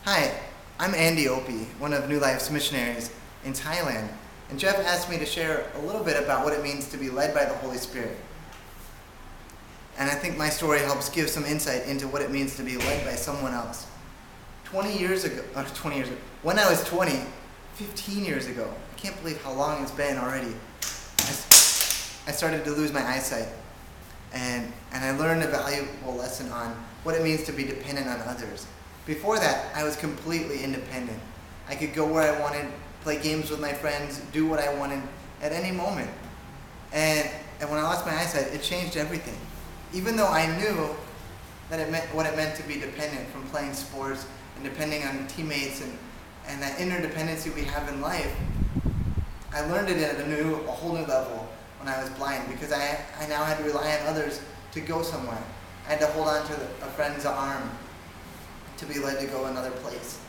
Hi, I'm Andy Opie, one of New Life's missionaries in Thailand, and Jeff asked me to share a little bit about what it means to be led by the Holy Spirit. And I think my story helps give some insight into what it means to be led by someone else. 20 years ago, when I was 20, 15 years ago, I can't believe how long it's been already, I started to lose my eyesight. And I learned a valuable lesson on what it means to be dependent on others. Before that, I was completely independent. I could go where I wanted, play games with my friends, do what I wanted at any moment. And when I lost my eyesight, it changed everything. Even though I knew that it meant what it meant to be dependent from playing sports and depending on teammates and that interdependency we have in life, I learned it at a whole new level when I was blind, because I now had to rely on others to go somewhere. I had to hold on to a friend's arm to be led to go another place.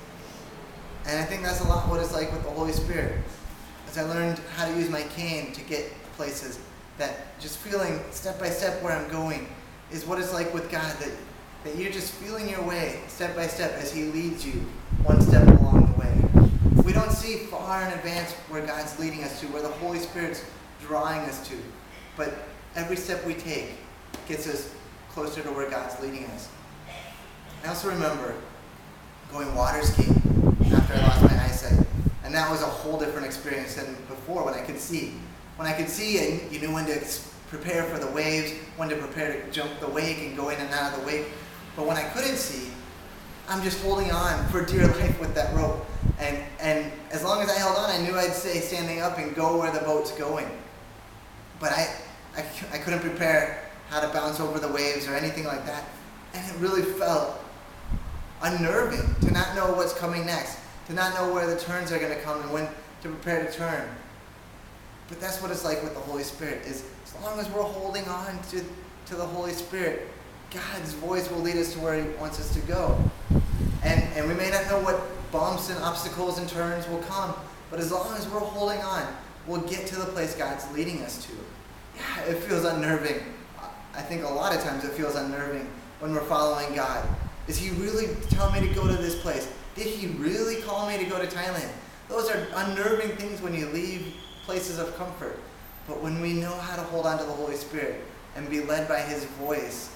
And I think that's a lot what it's like with the Holy Spirit. As I learned how to use my cane to get places, that just feeling step by step where I'm going is what it's like with God, that you're just feeling your way step by step as He leads you one step along the way. We don't see far in advance where God's leading us to, where the Holy Spirit's drawing us to, but every step we take gets us closer to where God's leading us. I also remember going water skiing after I lost my eyesight, and that was a whole different experience than before when I could see. When I could see, you knew when to prepare for the waves, when to prepare to jump the wake and go in and out of the wake. But when I couldn't see, I'm just holding on for dear life with that rope. And as long as I held on, I knew I'd stay standing up and go where the boat's going. But I couldn't prepare how to bounce over the waves or anything like that. And it really felt unnerving to not know what's coming next, to not know where the turns are going to come and when to prepare to turn. But that's what it's like with the Holy Spirit, is as long as we're holding on to the Holy Spirit, God's voice will lead us to where He wants us to go. And we may not know what bumps and obstacles and turns will come, but as long as we're holding on, we'll get to the place God's leading us to. Yeah, it feels unnerving. I think a lot of times it feels unnerving when we're following God. Is He really telling me to go to this place? Did He really call me to go to Thailand? Those are unnerving things when you leave places of comfort. But when we know how to hold on to the Holy Spirit and be led by His voice,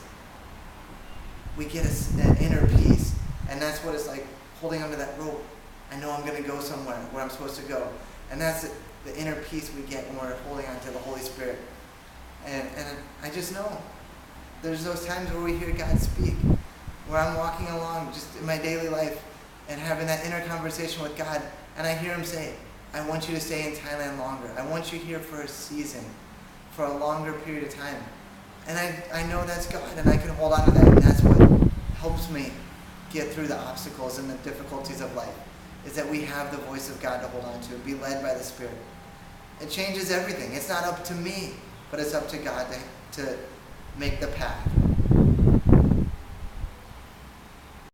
we get an inner peace. And that's what it's like holding onto that rope. I know I'm going to go somewhere where I'm supposed to go. And that's the inner peace we get when we're holding on to the Holy Spirit. And I just know there's those times where we hear God speak, where I'm walking along just in my daily life and having that inner conversation with God, and I hear Him say, I want you to stay in Thailand longer. I want you here for a season, for a longer period of time. And I know that's God, and I can hold on to that, and that's what helps me get through the obstacles and the difficulties of life, is that we have the voice of God to hold on to, be led by the Spirit. It changes everything. It's not up to me, but it's up to God to make the path.